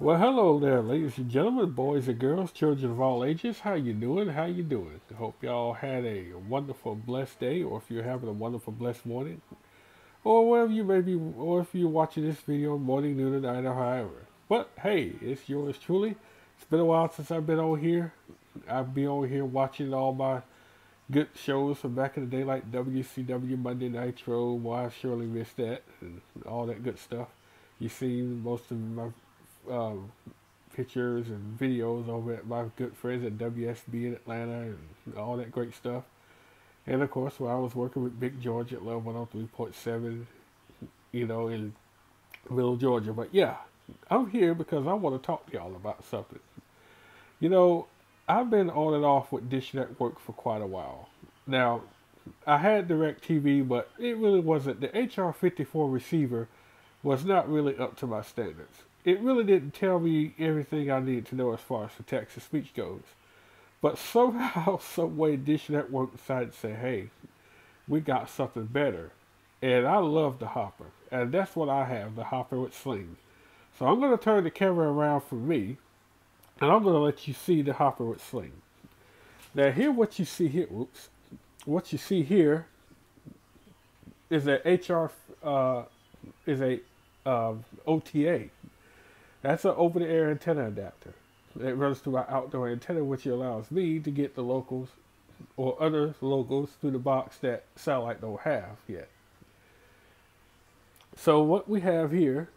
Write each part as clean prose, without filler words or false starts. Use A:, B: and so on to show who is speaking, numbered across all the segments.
A: Well, hello there, ladies and gentlemen, boys and girls, children of all ages. How you doing? How you doing? I hope y'all had a wonderful, blessed day, or if you're having a wonderful, blessed morning, or wherever you may be, or if you're watching this video morning, noon, or night, or however. But hey, it's yours truly. It's been a while since I've been on here. I've been on here watching all my good shows from back in the day, like WCW, Monday Nitro. Why I surely missed that, and all that good stuff. You've seen most of my um, pictures and videos over at my good friends at WSB in Atlanta and all that great stuff. And of course, while I was working with Big George at Level 103.7, in Middle Georgia. But yeah, I'm here because I want to talk to y'all about something. You know, I've been on and off with Dish Network for quite a while. Now, I had DirecTV, but it really wasn't. The HR54 receiver was not really up to my standards. It really didn't tell me everything I needed to know as far as the text to speech goes. But somehow, some way, Dish Network decided to say, hey, we got something better. And I love the hopper. And that's what I have, the hopper with sling. So I'm going to turn the camera around for me, and I'm going to let you see the hopper with sling. Now, here, what you see here, oops, what you see here is a HR, is a OTA. That's an over-the-air antenna adapter. It runs through our outdoor antenna, which allows me to get the locals or other logos through the box that satellite don't have yet. So what we have here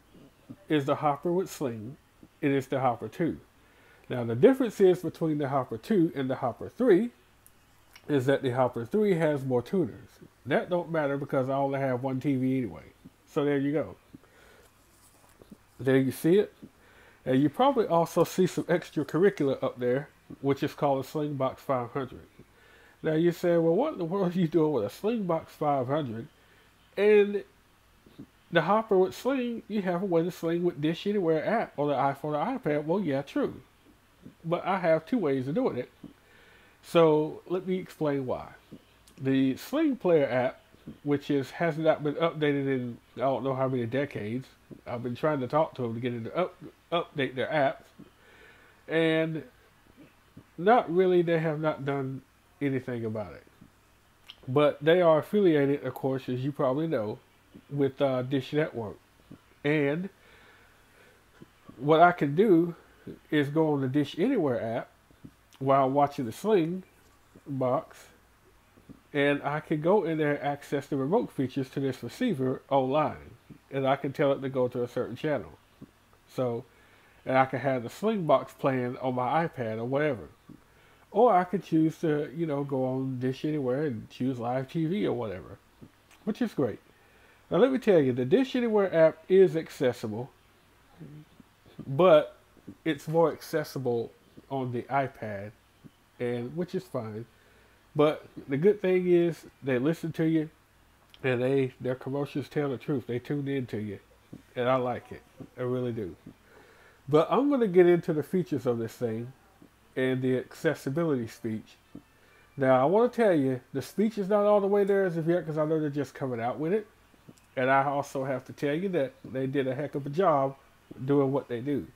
A: is the Hopper with Sling. It is the Hopper 2. Now the difference is between the Hopper 2 and the Hopper 3 is that the Hopper 3 has more tuners. That don't matter because I only have one TV anyway. So there you go. There you see it. And you probably also see some extracurricular up there, which is called a Slingbox 500. Now you say, well, what in the world are you doing with a Slingbox 500? And the Hopper with Sling, you have a way to sling with Dish Anywhere app on the iPhone or iPad. Well, yeah, true. But I have two ways of doing it. So let me explain why. The Sling Player app, which has not been updated in I don't know how many decades. I've been trying to talk to them to get them to update their apps, and not really. They have not done anything about it. But they are affiliated, of course, as you probably know, with Dish Network. And what I can do is go on the Dish Anywhere app while watching the Sling box, and I can go in there and access the remote features to this receiver online, and I can tell it to go to a certain channel. So, and I can have the Sling box playing on my iPad or whatever. Or I could choose to, go on Dish Anywhere and choose live TV or whatever, which is great. Now let me tell you, the Dish Anywhere app is accessible, but it's more accessible on the iPad, and which is fine. But the good thing is they listen to you, and their commercials tell the truth. They tune in to you, and I like it. I really do. But I'm going to get into the features of this thing and the accessibility speech. Now I want to tell you, the speech is not all the way there as of yet because I know they're just coming out with it. And I also have to tell you that they did a heck of a job doing what they do.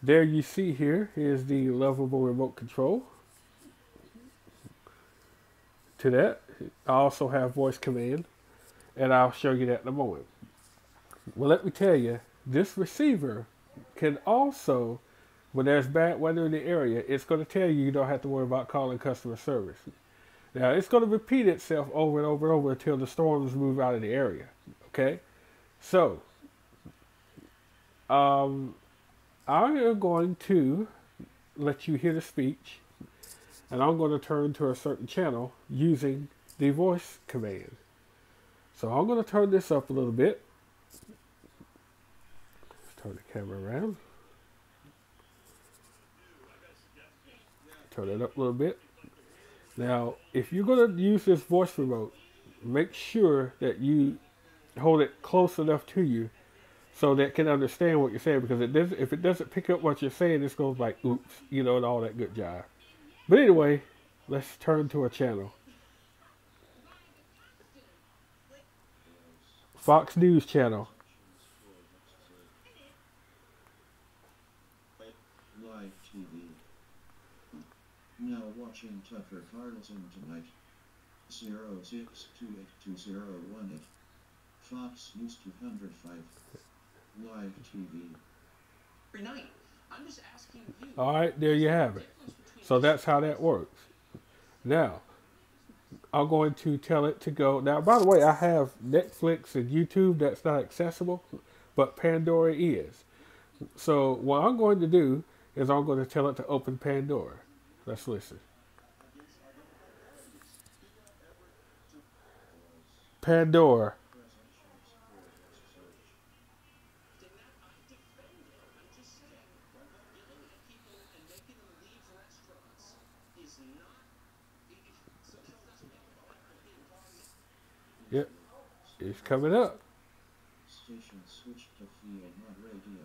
A: There you see here is the lovable remote control. To that, I also have voice command, and I'll show you that in a moment. Well, let me tell you, this receiver can also, when there's bad weather in the area, it's going to tell you don't have to worry about calling customer service. Now, it's going to repeat itself over and over and over until the storms move out of the area. Okay? So, I am going to let you hear the speech, and I'm going to turn to a certain channel using the voice command. So I'm going to turn this up a little bit. Let's turn the camera around. Turn it up a little bit. Now, if you're going to use this voice remote, make sure that you hold it close enough to you so that it can understand what you're saying. Because if it doesn't pick up what you're saying, it goes like, oops, and all that good jive. But anyway, let's turn to a channel. Fox News channel.
B: Now watching Tucker Carlson tonight. 06282018. Fox News 205. Live TV. Every night. I'm just asking you.
A: All right, there you have it. So that's how that works. Now, I'm going to tell it to go. Now, by the way, I have Netflix and YouTube that's not accessible, but Pandora is. So what I'm going to do is I'm going to tell it to open Pandora. Let's listen. Pandora. Yep, it's coming up.
B: Station switched to field mod radio.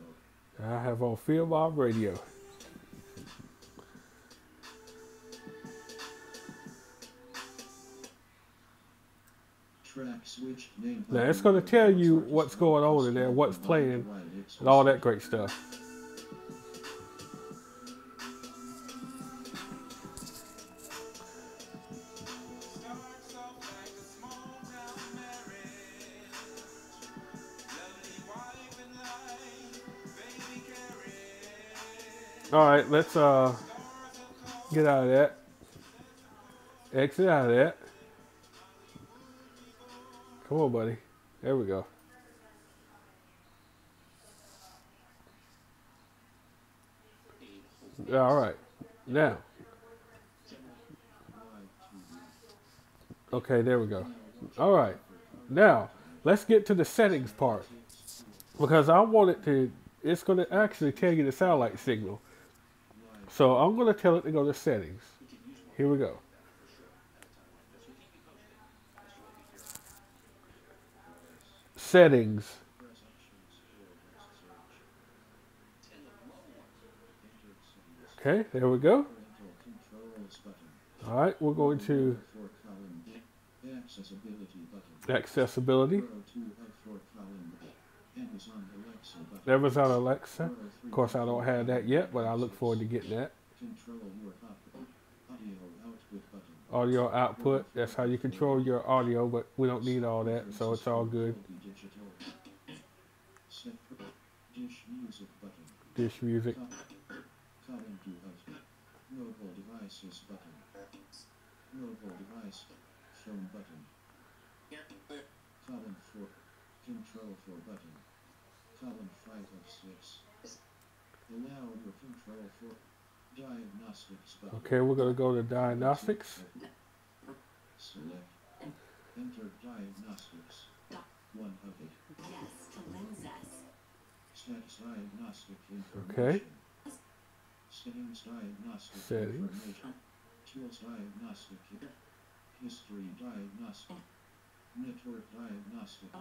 A: I have on Field Mob Radio.
B: Track switched name.
A: Now it's going to tell you what's going on in there, what's playing, and all that great stuff. All right, let's get out of that. Exit out of that. Come on, buddy. There we go. All right. Now. Okay, there we go. All right. Now, let's get to the settings part. Because I want it to, it's going to actually tell you the satellite signal. So I'm going to tell it to go to settings. Here we go. Settings. Okay, there we go. All right, we're going to accessibility. Amazon Alexa. Of course, I don't have that yet, but I look forward to getting that. Audio output. That's how you control your audio, but we don't need all that, so it's all good. Dish music.
B: Mobile devices button. Mobile device. Phone button. Column 4. Control 4 button. Column 5 of 6. Allow your control for diagnostics button.
A: Okay, we're going to go to diagnostics.
B: Select. Enter diagnostics. 1 of 8.
C: Yes, to lenses.
B: Status diagnostic information.
A: Okay.
B: Settings diagnostic
A: Settings.
B: information. Tools diagnostic. History diagnostic. Network diagnostic.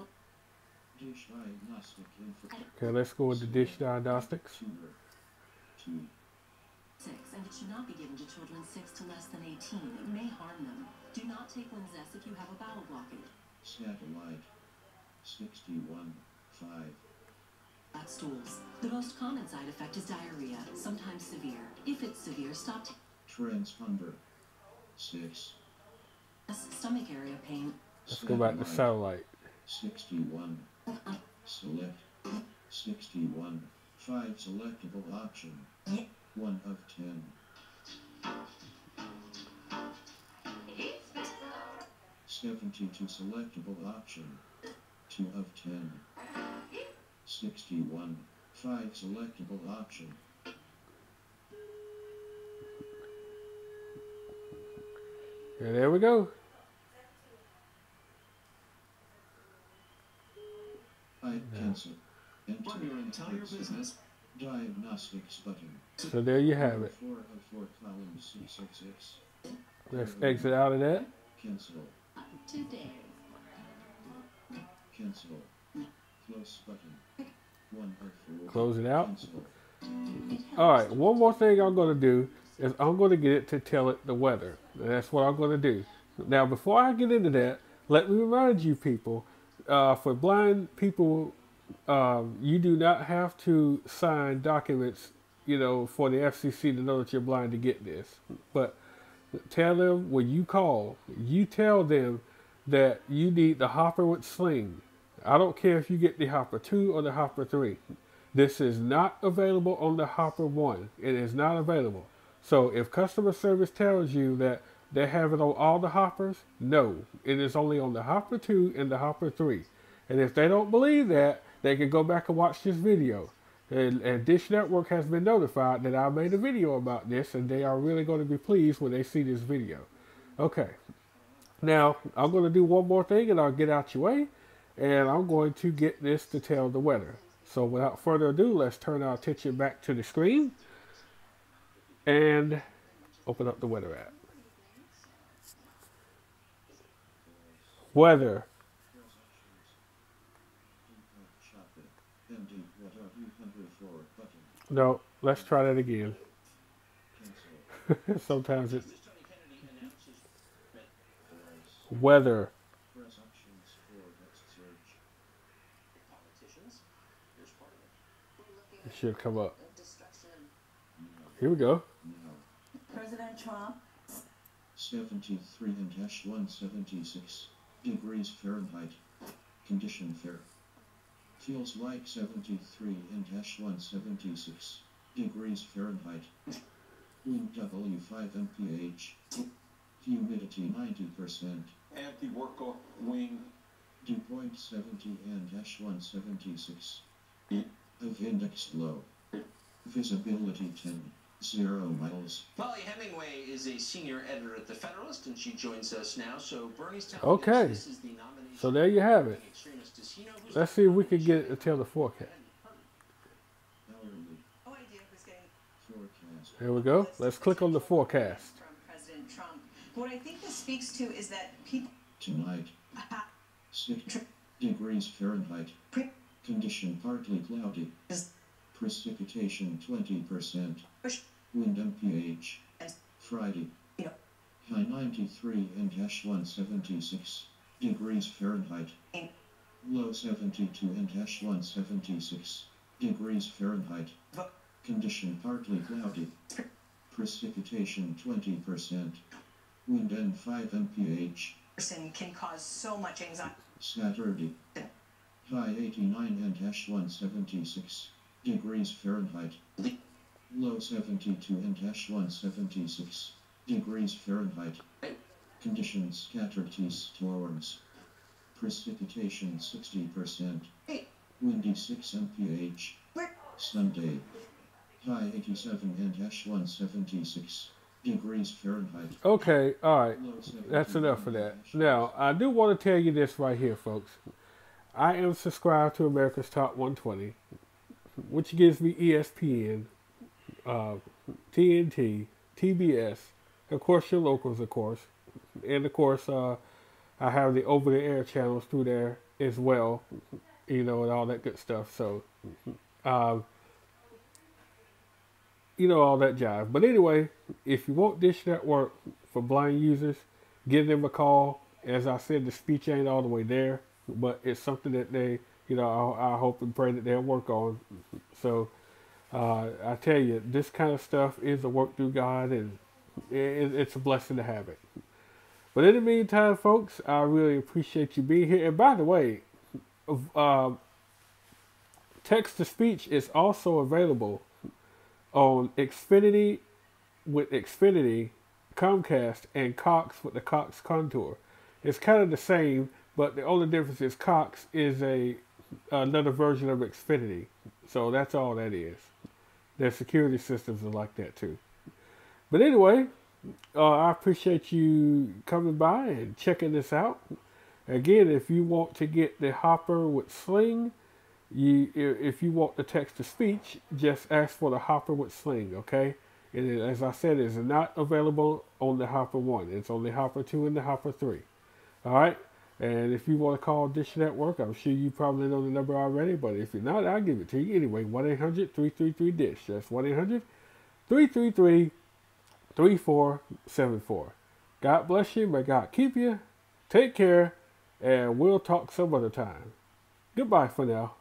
B: Dish diagnostic information.
A: Okay, let's go with the dish diagnostics.
B: 2.
C: 6, and it should not be given to children 6 to less than 18. It may harm them. Do not take Linzess if you have a bowel blockage.
B: Satellite. 61. 5.
C: Stools. The most common side effect is diarrhea, sometimes severe. If it's severe, stop.
B: Transponder. 6.
C: Stomach area pain.
A: Let's go back to satellite.
B: 61. Select. 61. 5 selectable option. 1 of 10. 72 selectable option. 2 of 10. 61. 5 selectable option.
A: And there we go.
B: Cancel.
D: Run your entire business.
B: Diagnostics button.
A: So there you have it.
B: 4 of 4 column 6 of 6.
A: Let's exit out of that.
B: Cancel.
C: Today.
B: Cancel. Close button. 1 of 4.
A: Close it out.
B: Cancel.
A: All right, one more thing I'm going to do is I'm going to get it to tell it the weather. And that's what I'm going to do. Now, before I get into that, let me remind you people, for blind people, you do not have to sign documents, for the FCC to know that you're blind to get this. But tell them when you call, you tell them that you need the hopper with sling. I don't care if you get the hopper 2 or the hopper 3. This is not available on the hopper 1. It is not available. So if customer service tells you that they have it on all the hoppers, no. It is only on the hopper 2 and the hopper 3. And if they don't believe that, they can go back and watch this video. And Dish Network has been notified that I made a video about this, and they are really going to be pleased when they see this video. Okay. Now, I'm going to do one more thing, and I'll get out your way. And I'm going to get this to tell the weather. So without further ado, let's turn our attention back to the screen and open up the weather app. Weather. No, let's try that again. Sometimes it's weather. It should come up. Here we go.
C: President Trump.
B: 73 and 176 degrees Fahrenheit. Condition fair. Feels like 73 and 176 degrees Fahrenheit. Wind W5 mph. Humidity 90%.
D: Anti-work wing.
B: Dew point 70 and 176. Of index low. Visibility 10. 0 miles.
E: Molly Hemingway is a senior editor at The Federalist, and she joins us now. So Bernie's telling
A: Okay.
E: us this is the nomination.
A: So there you have it.
E: Extremist. Does he know who's
A: Let's see if we can get it to tell the forecast.
B: Hourly
C: No idea who's getting
B: forecast.
A: Here we go. Let's click on the forecast.
C: from President Trump. What I think this speaks to is that people
B: Tonight. 6 degrees Fahrenheit. Condition partly cloudy. Precipitation 20%. Wind mph. Friday. High 93 and 176 degrees Fahrenheit. Low 72 and 176 degrees Fahrenheit. Condition partly cloudy. Precipitation 20%. Wind n5 mph.
C: person can cause so much anxiety.
B: Saturday. High 89 and 176 degrees Fahrenheit. Low 72 and 176 degrees Fahrenheit. Conditions scattered to storms. Precipitation 60%. Windy 6 mph. Sunday. High 87 and 176 degrees Fahrenheit.
A: Okay, all right.
B: Low 72
A: That's enough of
B: and
A: that. Now, I do want to tell you this right here, folks. I am subscribed to America's Top 120, which gives me ESPN, TNT, TBS, of course your locals, of course, and of course I have the over-the-air channels through there as well, you know, and all that good stuff. So, you know, all that jive. But anyway, if you want Dish Network for blind users, give them a call. As I said, the speech ain't all the way there, but it's something that they, you know, I hope and pray that they'll work on. So I tell you, this kind of stuff is a work through God, and it's a blessing to have it. But in the meantime, folks, I really appreciate you being here. And by the way, text-to-speech is also available on Xfinity with Xfinity, Comcast, and Cox with the Cox Contour. It's kind of the same, but the only difference is Cox is another version of Xfinity. So that's all that is. Their security systems are like that too. But anyway, I appreciate you coming by and checking this out. Again, if you want to get the Hopper with Sling, if you want the text-to-speech, just ask for the Hopper with Sling, okay? And as I said, it's not available on the Hopper 1. It's on the Hopper 2 and the Hopper 3. All right? And if you want to call Dish Network, I'm sure you probably know the number already, but if you're not, I'll give it to you. Anyway, 1-800-333-DISH. That's 1-800-333-3474. God bless you. May God keep you. Take care, and we'll talk some other time. Goodbye for now.